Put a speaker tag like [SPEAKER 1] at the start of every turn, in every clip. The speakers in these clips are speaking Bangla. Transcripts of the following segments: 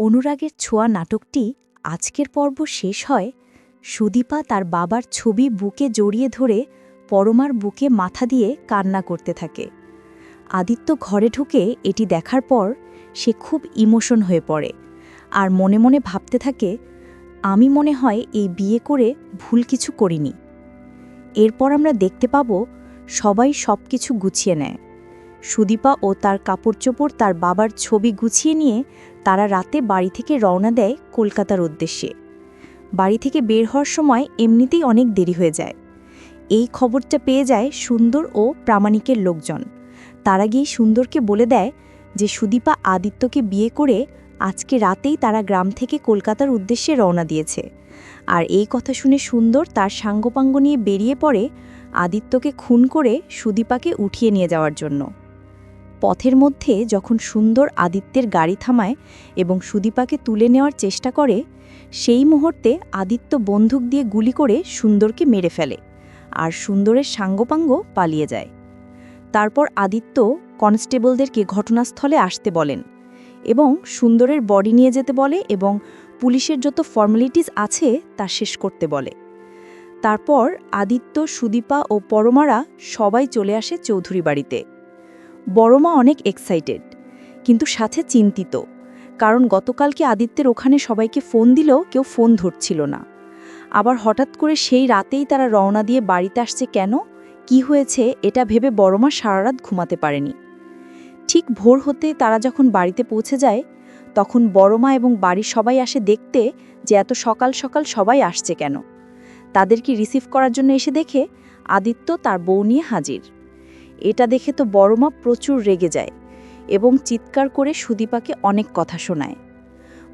[SPEAKER 1] অনুরাগের ছোঁয়া নাটকটি আজকের পর্ব শেষ হয় সুদীপা তার বাবার ছবি বুকে জড়িয়ে ধরে পরমার বুকে মাথা দিয়ে কান্না করতে থাকে। আদিত্য ঘরে ঢুকে এটি দেখার পর সে খুব ইমোশন হয়ে পড়ে আর মনে মনে ভাবতে থাকে, আমি মনে হয় এই বিয়ে করে ভুল কিছু করিনি। এরপর আমরা দেখতে পাব সবাই সব কিছু গুছিয়ে নেয়। সুদীপা ও তার কাপড়চোপড় তার বাবার ছবি গুছিয়ে নিয়ে তারা রাতে বাড়ি থেকে রওনা দেয় কলকাতার উদ্দেশ্যে। বাড়ি থেকে বের হওয়ার সময় এমনিতেই অনেক দেরি হয়ে যায়। এই খবরটা পেয়ে যায় সুন্দর ও প্রামাণিকের লোকজন। তারা গিয়ে সুন্দরকে বলে দেয় যে সুদীপা আদিত্যকে বিয়ে করে আজকে রাতেই তারা গ্রাম থেকে কলকাতার উদ্দেশ্যে রওনা দিয়েছে। আর এই কথা শুনে সুন্দর তার সাঙ্গপাঙ্গ নিয়ে বেরিয়ে পড়ে আদিত্যকে খুন করে সুদীপাকে উঠিয়ে নিয়ে যাওয়ার জন্য। পথের মধ্যে যখন সুন্দর আদিত্যের গাড়ি থামায় এবং সুদীপাকে তুলে নেওয়ার চেষ্টা করে, সেই মুহূর্তে আদিত্য বন্দুক দিয়ে গুলি করে সুন্দরকে মেরে ফেলে আর সুন্দরের সাঙ্গপাঙ্গ পালিয়ে যায়। তারপর আদিত্য কনস্টেবলদেরকে ঘটনাস্থলে আসতে বলেন এবং সুন্দরের বডি নিয়ে যেতে বলে এবং পুলিশের যত ফর্মালিটিস আছে তা শেষ করতে বলে। তারপর আদিত্য, সুদীপা ও পরমারা সবাই চলে আসে চৌধুরী বাড়িতে। বড়মা অনেক এক্সাইটেড কিন্তু সাথে চিন্তিত, কারণ গতকালকে আদিত্যের ওখানে সবাইকে ফোন দিলেও কেউ ফোন ধরছিল না। আবার হঠাৎ করে সেই রাতেই তারা রওনা দিয়ে বাড়িতে আসছে কেন, কি হয়েছে, এটা ভেবে বড়মা সারা রাত ঘুমাতে পারেনি। ঠিক ভোর হতে তারা যখন বাড়িতে পৌঁছে যায় তখন বড়মা এবং বাড়ির সবাই আসে দেখতে যে এত সকাল সকাল সবাই আসছে কেন। তাদেরকে রিসিভ করার জন্য এসে দেখে আদিত্য তার বউ নিয়ে হাজির। এটা দেখে তো বড়মা প্রচুর রেগে যায় এবং চিৎকার করে সুদীপাকে অনেক কথা শোনায়।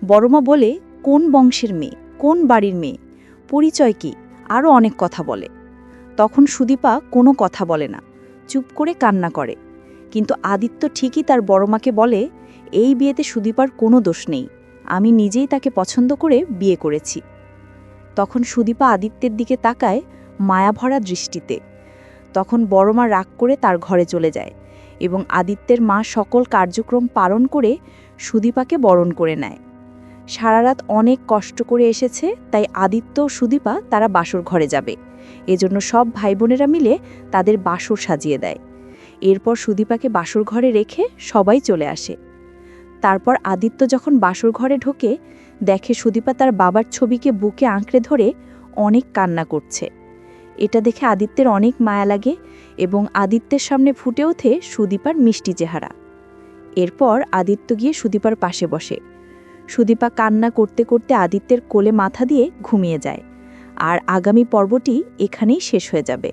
[SPEAKER 1] বড়মা বলে কোন বংশের মেয়ে, কোন বাড়ির মেয়ে, পরিচয় কি, আরও অনেক কথা বলে। তখন সুদীপা কোনো কথা বলে না, চুপ করে কান্না করে। কিন্তু আদিত্য ঠিকই তার বড়মাকে বলে, এই বিয়েতে সুদীপার কোনো দোষ নেই, আমি নিজেই তাকে পছন্দ করে বিয়ে করেছি। তখন সুদীপা আদিত্যের দিকে তাকায় মায়াভরা দৃষ্টিতে। তখন বড়মা রাগ করে তার ঘরে চলে যায় এবং আদিত্যের মা সকল কার্যক্রম পালন করে সুদীপাকে বরণ করে নেয়। সারা রাত অনেক কষ্ট করে এসেছে, তাই আদিত্য ও সুদীপা তারা বাসর ঘরে যাবে। এজন্য সব ভাই বোনেরা মিলে তাদের বাসর সাজিয়ে দেয়। এরপর সুদীপাকে বাসর ঘরে রেখে সবাই চলে আসে। তারপর আদিত্য যখন বাসর ঘরে ঢোকে দেখে সুদীপা তার বাবার ছবিকে বুকে আঁকড়ে ধরে অনেক কান্না করছে। এটা দেখে আদিত্যের অনেক মায়া লাগে এবং আদিত্যের সামনে ফুটে ওঠে সুদীপার মিষ্টি চেহারা। এরপর আদিত্য গিয়ে সুদীপার পাশে বসে। সুদীপা কান্না করতে করতে আদিত্যের কোলে মাথা দিয়ে ঘুমিয়ে যায়। আর আগামী পর্বটি এখানেই শেষ হয়ে যাবে।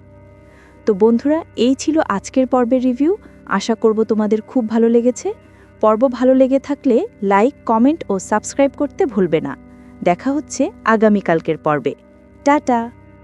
[SPEAKER 1] তো বন্ধুরা, এই ছিল আজকের পর্বের রিভিউ। আশা করব তোমাদের খুব ভালো লেগেছে। পর্ব ভালো লেগে থাকলে লাইক, কমেন্ট ও সাবস্ক্রাইব করতে ভুলবে না। দেখা হচ্ছে আগামীকালকের পর্বে। টাটা।